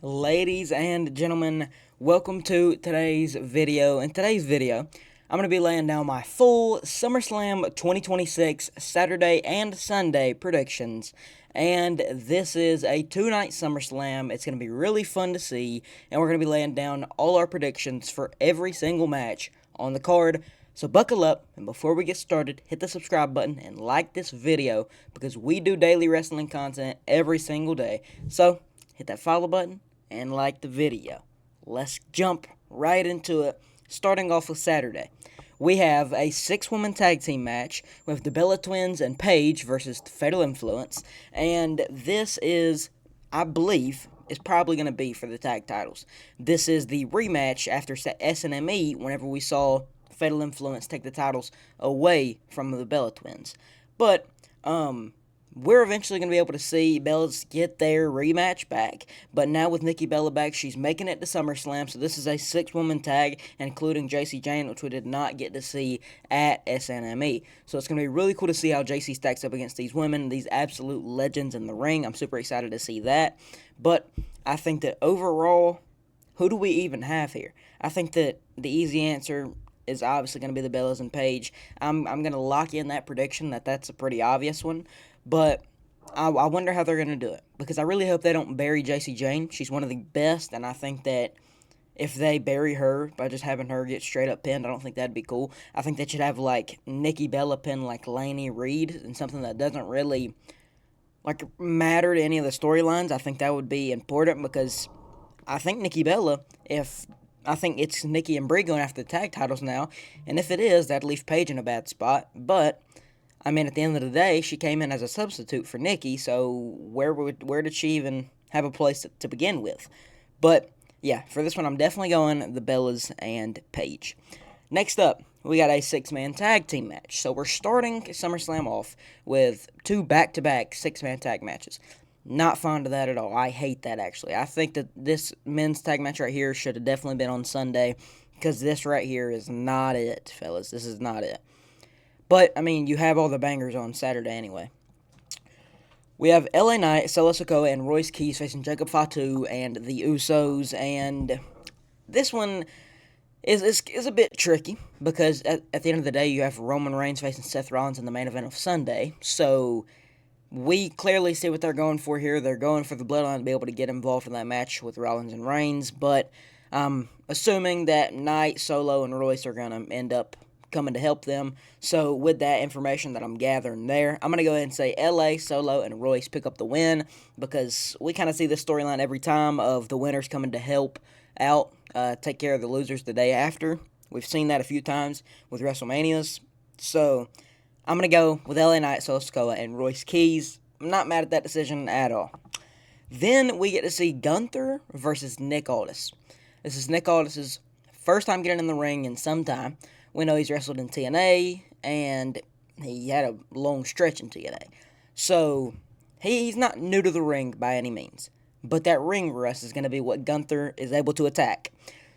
Ladies and gentlemen, welcome to today's video. In today's video, I'm going to be laying down my full SummerSlam 2026 Saturday and Sunday predictions. And this is a two-night SummerSlam. It's going to be really fun to see, and we're going to be laying down all our predictions for every single match on the card. So buckle up, and before we get started, hit the subscribe button and like this video because we do daily wrestling content every single day. So hit that follow button and like the video. Let's jump right into it, starting off with Saturday. We have a 6-woman tag team match with the Bella Twins and Paige versus Fatal Influence, and this is, I believe, is probably going to be for the tag titles. This is the rematch after SNME whenever we saw Fatal Influence take the titles away from the Bella Twins. But, we're eventually going to be able to see Bella's get their rematch back. But now with Nikki Bella back, she's making it to SummerSlam. So this is a 6-woman tag, including JC Jane, which we did not get to see at SNME. So it's going to be really cool to see how JC stacks up against these women, these absolute legends in the ring. I'm super excited to see that. But I think that overall, who do we even have here? I think that the easy answer is obviously going to be the Bellas and Paige. I'm going to lock in that prediction that's a pretty obvious one. But I wonder how they're going to do it, because I really hope they don't bury JC Jane. She's one of the best, and I think that if they bury her by just having her get straight up pinned, I don't think that'd be cool. I think they should have, like, Nikki Bella pin, like, Laney Reed, and something that doesn't really, like, matter to any of the storylines. I think that would be important, because I think Nikki Bella, I think it's Nikki and Brie going after the tag titles now, and if it is, that'd leave Paige in a bad spot, but I mean, at the end of the day, she came in as a substitute for Nikki, so where did she even have a place to begin with? But, yeah, for this one, I'm definitely going the Bellas and Paige. Next up, we got a 6-man tag team match. So we're starting SummerSlam off with 2 back-to-back 6-man tag matches. Not fond of that at all. I hate that, actually. I think that this men's tag match right here should have definitely been on Sunday, because this right here is not it, fellas. This is not it. But, I mean, you have all the bangers on Saturday anyway. We have LA Knight, Solo Sikoa, and Royce Keys facing Jacob Fatu and the Usos. And this one is a bit tricky, because at the end of the day, you have Roman Reigns facing Seth Rollins in the main event of Sunday. So we clearly see what they're going for here. They're going for the Bloodline to be able to get involved in that match with Rollins and Reigns. But I'm assuming that Knight, Solo, and Royce are going to end up coming to help them. So with that information that I'm gathering there, I'm going to go ahead and say LA, Solo, and Royce pick up the win, because we kind of see this storyline every time of the winners coming to help out, take care of the losers the day after. We've seen that a few times with WrestleManias. So I'm going to go with LA Knight, Solo Sikoa, and Royce Keys. I'm not mad at that decision at all. Then we get to see Gunther versus Nick Aldis. This is Nick Aldis' first time getting in the ring in some time. We know he's wrestled in TNA, and he had a long stretch in TNA. So, he's not new to the ring by any means. But that ring rust is going to be what Gunther is able to attack.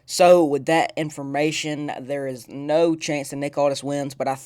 So, with that information, there is no chance that Nick Aldis wins. But I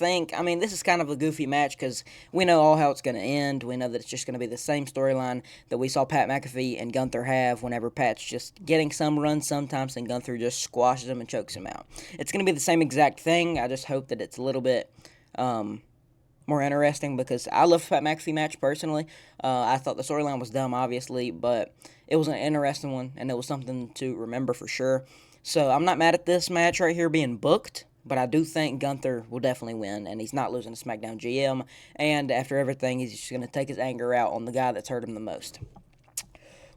mean, this is kind of a goofy match, because we know all how it's going to end. We know that it's just going to be the same storyline that we saw Pat McAfee and Gunther have whenever Pat's just getting some run sometimes and Gunther just squashes him and chokes him out. It's going to be the same exact thing. I just hope that it's a little bit more interesting, because I love the Pat McAfee match personally. I thought the storyline was dumb, obviously, but it was an interesting one, and it was something to remember for sure. So I'm not mad at this match right here being booked, but I do think Gunther will definitely win, and he's not losing to SmackDown GM, and after everything, he's just going to take his anger out on the guy that's hurt him the most.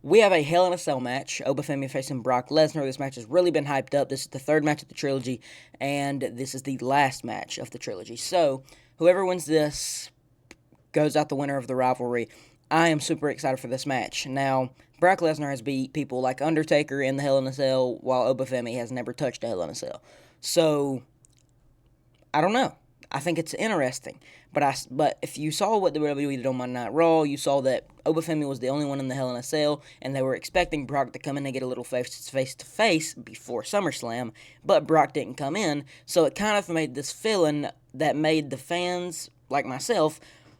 We have a Hell in a Cell match, Obafemi facing Brock Lesnar. This match has really been hyped up. This is the third match of the trilogy, and this is the last match of the trilogy. So whoever wins this goes out the winner of the rivalry. I am super excited for this match. Now, Brock Lesnar has beat people like Undertaker in the Hell in a Cell, while Obafemi has never touched a Hell in a Cell. So, I don't know. I think it's interesting. But if you saw what the WWE did on Monday Night Raw, you saw that Obafemi was the only one in the Hell in a Cell, and they were expecting Brock to come in and get a little face-to-face before SummerSlam, but Brock didn't come in, so it kind of made this feeling that made the fans, like myself,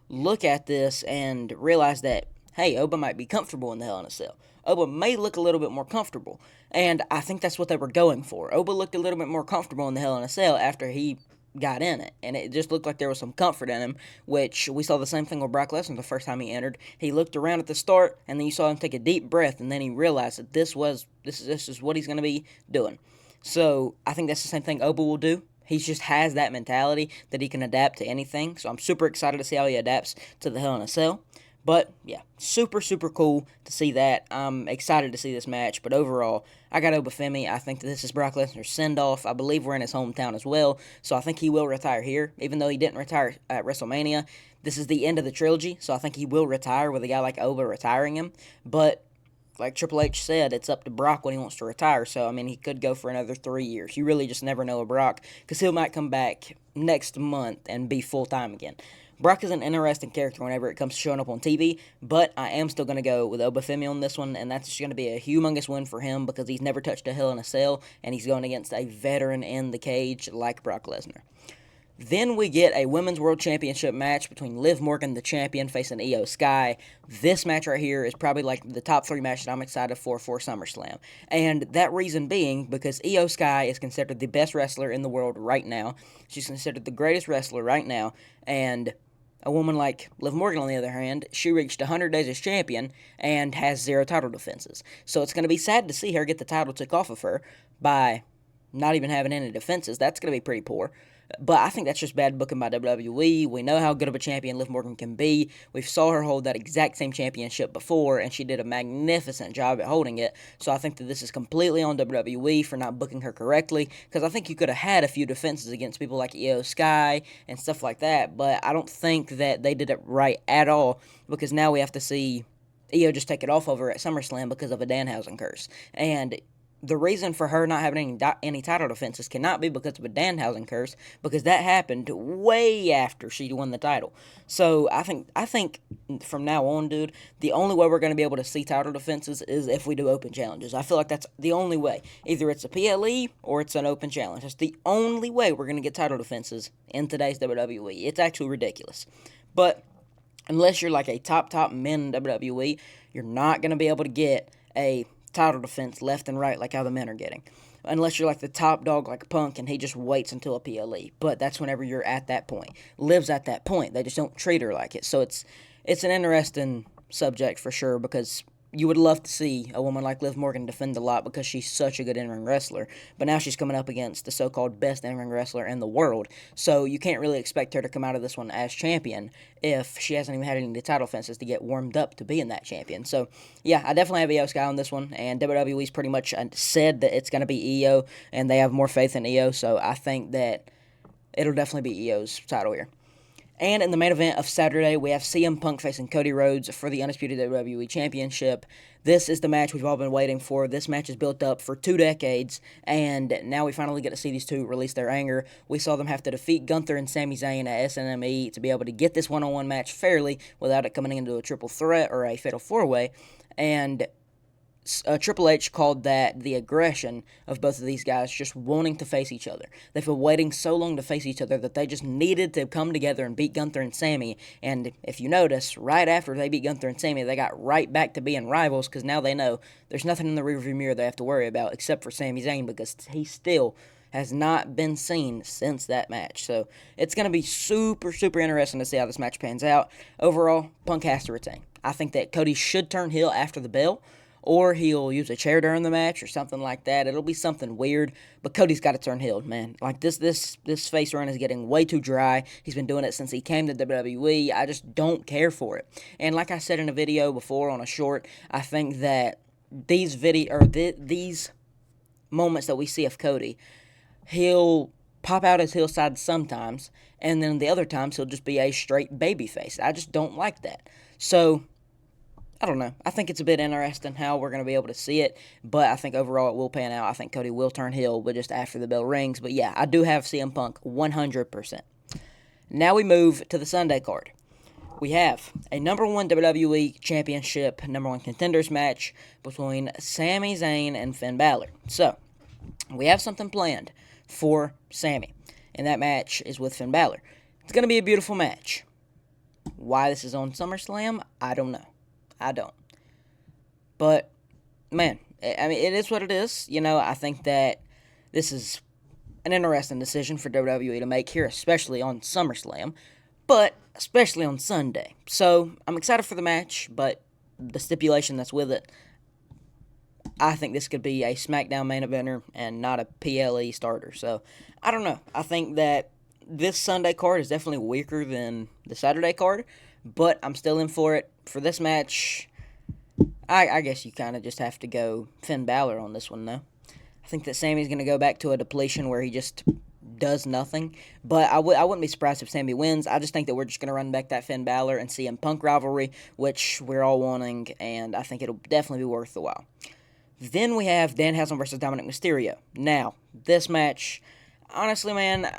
look at this and realize that, hey, Oba might be comfortable in the Hell in a Cell. Oba may look a little bit more comfortable. And I think that's what they were going for. Oba looked a little bit more comfortable in the Hell in a Cell after he got in it, and it just looked like there was some comfort in him, which we saw the same thing with Brock Lesnar the first time he entered. He looked around at the start, and then you saw him take a deep breath, and then he realized that this is what he's going to be doing. So I think that's the same thing Oba will do. He just has that mentality that he can adapt to anything. So I'm super excited to see how he adapts to the Hell in a Cell. But, yeah, super, super cool to see that. I'm excited to see this match. But overall, I got Obafemi. I think that this is Brock Lesnar's send-off. I believe we're in his hometown as well. So I think he will retire here. Even though he didn't retire at WrestleMania, this is the end of the trilogy. So I think he will retire with a guy like Oba retiring him. But like Triple H said, it's up to Brock when he wants to retire. So, I mean, he could go for another 3 years. You really just never know with Brock, because he might come back next month and be full-time again. Brock is an interesting character whenever it comes to showing up on TV, but I am still going to go with Obafemi on this one, and that's just going to be a humongous win for him because he's never touched a Hell in a Cell, and he's going against a veteran in the cage like Brock Lesnar. Then we get a Women's World Championship match between Liv Morgan, the champion, facing Io Sky. This match right here is probably like the top 3 matches I'm excited for SummerSlam. And that reason being because Io Sky is considered the best wrestler in the world right now. She's considered the greatest wrestler right now. And a woman like Liv Morgan, on the other hand, she reached 100 days as champion and has 0 title defenses. So it's going to be sad to see her get the title took off of her by not even having any defenses. That's going to be pretty poor. But I think that's just bad booking by WWE. We know how good of a champion Liv Morgan can be. We saw her hold that exact same championship before, and she did a magnificent job at holding it. So I think that this is completely on WWE for not booking her correctly, because I think you could have had a few defenses against people like Io Sky and stuff like that, but I don't think that they did it right at all, because now we have to see Io just take it off of her at SummerSlam because of a Danhausen curse. And the reason for her not having any title defenses cannot be because of a Danhausen curse, because that happened way after she won the title. So I think from now on, dude, the only way we're going to be able to see title defenses is if we do open challenges. I feel like that's the only way. Either it's a PLE or it's an open challenge. That's the only way we're going to get title defenses in today's WWE. It's actually ridiculous. But unless you're like a top men in WWE, you're not going to be able to get a title defense left and right like how the men are getting. Unless you're like the top dog like Punk and he just waits until a PLE. But that's whenever you're at that point. Liv's at that point. They just don't treat her like it. So it's an interesting subject for sure, because you would love to see a woman like Liv Morgan defend a lot because she's such a good in-ring wrestler. But now she's coming up against the so-called best in-ring wrestler in the world. So you can't really expect her to come out of this one as champion if she hasn't even had any title defenses to get warmed up to being that champion. So, yeah, I definitely have Io Sky on this one. And WWE's pretty much said that it's going to be Io, and they have more faith in Io. So I think that it'll definitely be Io's title here. And in the main event of Saturday, we have CM Punk facing Cody Rhodes for the Undisputed WWE Championship. This is the match we've all been waiting for. This match is built up for 2 decades, and now we finally get to see these two release their anger. We saw them have to defeat Gunther and Sami Zayn at SNME to be able to get this one-on-one match fairly without it coming into a triple threat or a fatal 4-way, and Triple H called that the aggression of both of these guys just wanting to face each other. They've been waiting so long to face each other that they just needed to come together and beat Gunther and Sami. And if you notice, right after they beat Gunther and Sami, they got right back to being rivals, because now they know there's nothing in the rearview mirror they have to worry about except for Sami Zayn, because he still has not been seen since that match. So it's going to be super, super interesting to see how this match pans out. Overall, Punk has to retain. I think that Cody should turn heel after the bell, or he'll use a chair during the match or something like that. It'll be something weird, but Cody's got to turn heel, man. Like, this face run is getting way too dry. He's been doing it since he came to WWE. I just don't care for it. And like I said in a video before on a short, I think that these moments that we see of Cody, he'll pop out his heel side sometimes, and then the other times he'll just be a straight babyface. I just don't like that. So I don't know. I think it's a bit interesting how we're going to be able to see it, but I think overall it will pan out. I think Cody will turn heel, but just after the bell rings. But yeah, I do have CM Punk 100%. Now we move to the Sunday card. We have a number 1 WWE Championship, number 1 contenders match between Sami Zayn and Finn Balor. So, we have something planned for Sami, and that match is with Finn Balor. It's going to be a beautiful match. Why this is on SummerSlam, I don't know. I don't. But man, I mean, it is what it is. I think that this is an interesting decision for WWE to make here, especially on SummerSlam, but especially on Sunday. So I'm excited for the match, but the stipulation that's with it, I think this could be a SmackDown main eventer and not a PLE starter. So I don't know. I think that this Sunday card is definitely weaker than the Saturday card, but I'm still in for it. For this match, I guess you kind of just have to go Finn Balor on this one, though. I think that Sammy's going to go back to a depletion where he just does nothing. But I wouldn't be surprised if Sammy wins. I just think that we're just going to run back that Finn Balor and CM Punk rivalry, which we're all wanting, and I think it'll definitely be worth the while. Then we have Danhausen versus Dominic Mysterio. Now, this match, honestly, man,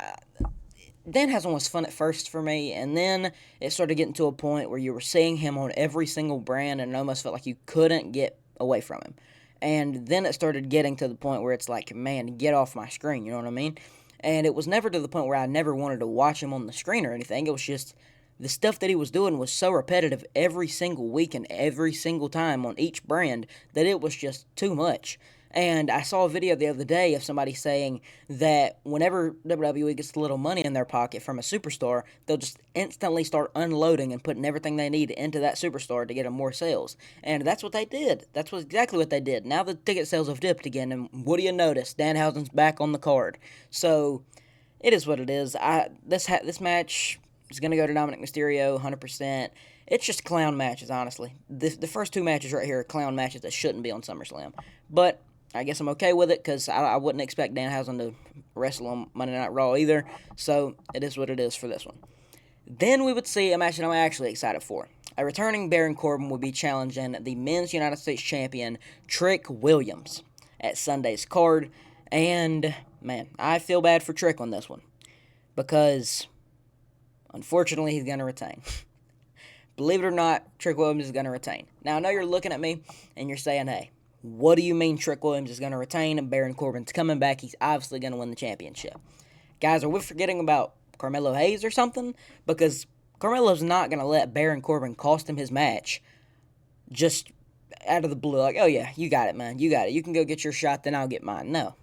Danhausen was fun at first for me, and then it started getting to a point where you were seeing him on every single brand, and it almost felt like you couldn't get away from him. And then it started getting to the point where it's like, man, get off my screen, you know what I mean? And it was never to the point where I never wanted to watch him on the screen or anything. It was just the stuff that he was doing was so repetitive every single week and every single time on each brand that it was just too much. And I saw a video the other day of somebody saying that whenever WWE gets a little money in their pocket from a superstar, they'll just instantly start unloading and putting everything they need into that superstar to get them more sales. And that's what they did. That's exactly what they did. Now the ticket sales have dipped again, and what do you notice? Danhausen's back on the card. So it is what it is. This match is going to go to Dominic Mysterio 100%. It's just clown matches, honestly. The first two matches right here are clown matches that shouldn't be on SummerSlam. But I guess I'm okay with it because I wouldn't expect Danhausen to wrestle on Monday Night Raw either. So it is what it is for this one. Then we would see a match that I'm actually excited for. A returning Baron Corbin would be challenging the Men's United States Champion Trick Williams at Sunday's card. And, man, I feel bad for Trick on this one because, unfortunately, he's going to retain. Believe it or not, Trick Williams is going to retain. Now, I know you're looking at me and you're saying, hey, what do you mean Trick Williams is going to retain and Baron Corbin's coming back? He's obviously going to win the championship. Guys, are we forgetting about Carmelo Hayes or something? Because Carmelo's not going to let Baron Corbin cost him his match just out of the blue. Like, oh yeah, you got it, man. You got it. You can go get your shot, then I'll get mine. No.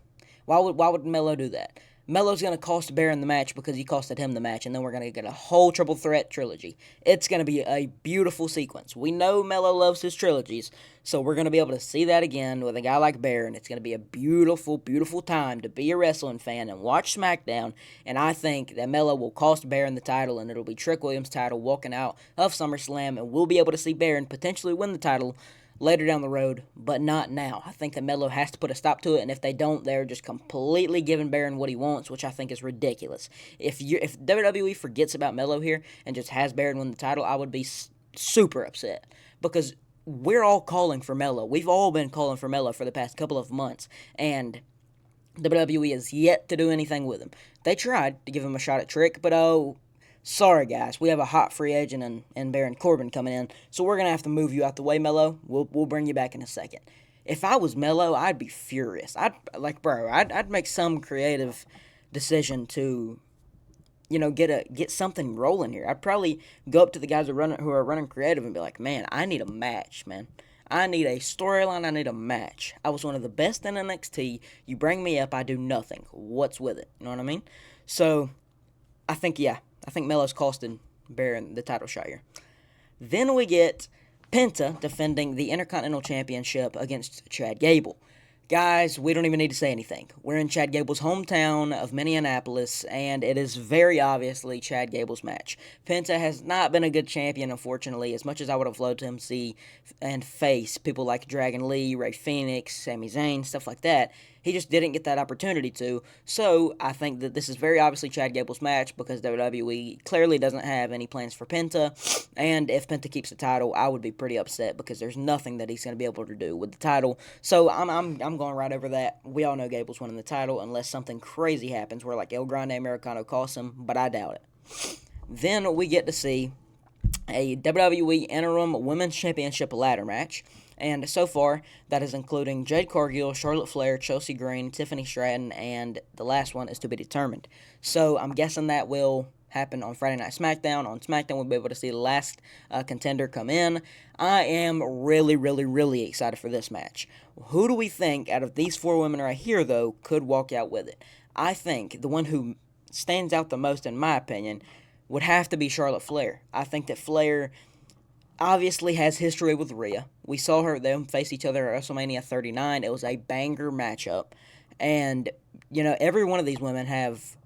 Why would Melo do that? Melo's going to cost Baron the match because he costed him the match, and then we're going to get a whole Triple Threat trilogy. It's going to be a beautiful sequence. We know Melo loves his trilogies, so we're going to be able to see that again with a guy like Baron. It's going to be a beautiful, beautiful time to be a wrestling fan and watch SmackDown, and I think that Melo will cost Baron the title, and it'll be Trick Williams' title walking out of SummerSlam, and we'll be able to see Baron potentially win the title later down the road, but not now. I think that Melo has to put a stop to it, and if they don't, they're just completely giving Baron what he wants, which I think is ridiculous. If WWE forgets about Melo here and just has Baron win the title, I would be super upset because we're all calling for Melo. We've all been calling for Melo for the past couple of months, and WWE has yet to do anything with him. They tried to give him a shot at Trick, but sorry, guys. We have a hot free agent and Baron Corbin coming in, so we're going to have to move you out the way, Melo. We'll bring you back in a second. If I was Melo, I'd be furious. I'd make some creative decision to, get something rolling here. I'd probably go up to the guys who are running creative and be like, man, I need a match, man. I need a storyline. I need a match. I was one of the best in NXT. You bring me up, I do nothing. What's with it? You know what I mean? So, I think Melo's costing Baron the title shot here. Then we get Penta defending the Intercontinental Championship against Chad Gable. Guys, we don't even need to say anything. We're in Chad Gable's hometown of Minneapolis, and it is very obviously Chad Gable's match. Penta has not been a good champion, unfortunately, as much as I would have loved to him see and face people like Dragon Lee, Rey Fenix, Sami Zayn, stuff like that. He just didn't get that opportunity to. So I think that this is very obviously Chad Gable's match because WWE clearly doesn't have any plans for Penta. And if Penta keeps the title, I would be pretty upset because there's nothing that he's going to be able to do with the title. So I'm going right over that. We all know Gable's winning the title unless something crazy happens where like El Grande Americano costs him, but I doubt it. Then we get to see a WWE Interim Women's Championship ladder match. And so far, that is including Jade Cargill, Charlotte Flair, Chelsea Green, Tiffany Stratton, and the last one is to be determined. So I'm guessing that will happen on Friday Night SmackDown. On SmackDown, we'll be able to see the last contender come in. I am really, really, really excited for this match. Who do we think out of these 4 women right here, though, could walk out with it? I think the one who stands out the most, in my opinion, would have to be Charlotte Flair. I think that Flair obviously has history with Rhea. We saw them face each other at WrestleMania 39. It was a banger matchup. And, every one of these women have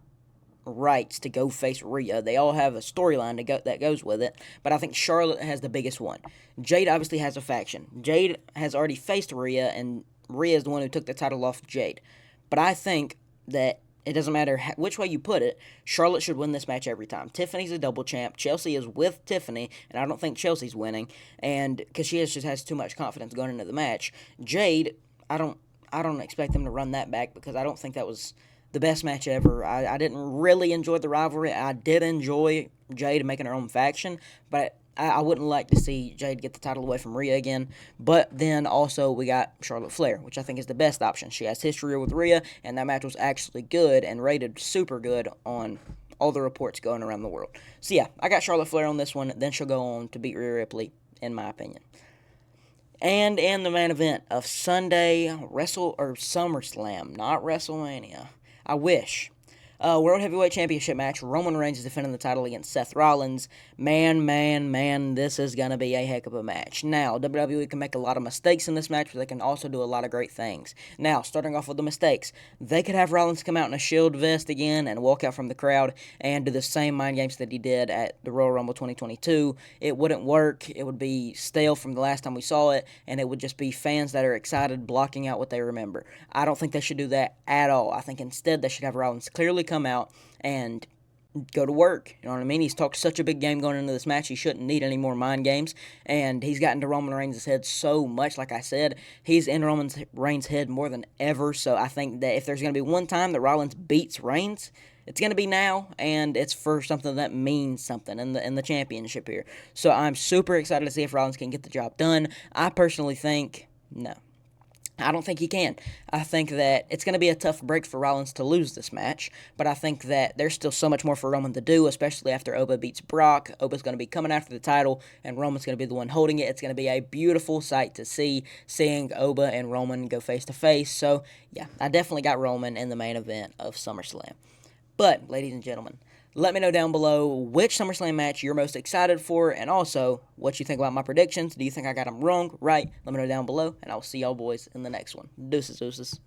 rights to go face Rhea. They all have a storyline that goes with it, but I think Charlotte has the biggest one. Jade obviously has a faction. Jade has already faced Rhea, and Rhea is the one who took the title off Jade. But I think that it doesn't matter which way you put it, Charlotte should win this match every time. Tiffany's a double champ. Chelsea is with Tiffany, and I don't think Chelsea's winning, and because she just has too much confidence going into the match. Jade, I don't expect them to run that back because I don't think that was the best match ever. I didn't really enjoy the rivalry. I did enjoy Jade making her own faction, but I wouldn't like to see Jade get the title away from Rhea again. But then also we got Charlotte Flair, which I think is the best option. She has history with Rhea, and that match was actually good and rated super good on all the reports going around the world. So yeah, I got Charlotte Flair on this one. Then she'll go on to beat Rhea Ripley, in my opinion. And in the main event of Sunday, SummerSlam, not WrestleMania. I wish. World Heavyweight Championship match. Roman Reigns is defending the title against Seth Rollins. Man, this is going to be a heck of a match. Now, WWE can make a lot of mistakes in this match, but they can also do a lot of great things. Now, starting off with the mistakes, they could have Rollins come out in a Shield vest again and walk out from the crowd and do the same mind games that he did at the Royal Rumble 2022. It wouldn't work. It would be stale from the last time we saw it, and it would just be fans that are excited blocking out what they remember. I don't think they should do that at all. I think instead they should have Rollins clearly come out and go to work. You know what I mean? He's talked such a big game going into this match. He shouldn't need any more mind games. And he's gotten to Roman Reigns' head so much. Like I said, he's in Roman Reigns' head more than ever. So I think that if there's going to be one time that Rollins beats Reigns, it's going to be now, and it's for something that means something in the championship here. So I'm super excited to see if Rollins can get the job done. I personally think no. I don't think he can. I think that it's going to be a tough break for Rollins to lose this match, but I think that there's still so much more for Roman to do, especially after Oba beats Brock. Oba's going to be coming after the title, and Roman's going to be the one holding it. It's going to be a beautiful sight to see, seeing Oba and Roman go face-to-face. So, yeah, I definitely got Roman in the main event of SummerSlam. But, ladies and gentlemen, let me know down below which SummerSlam match you're most excited for, and also what you think about my predictions. Do you think I got them wrong, right? Let me know down below, and I'll see y'all boys in the next one. Deuces.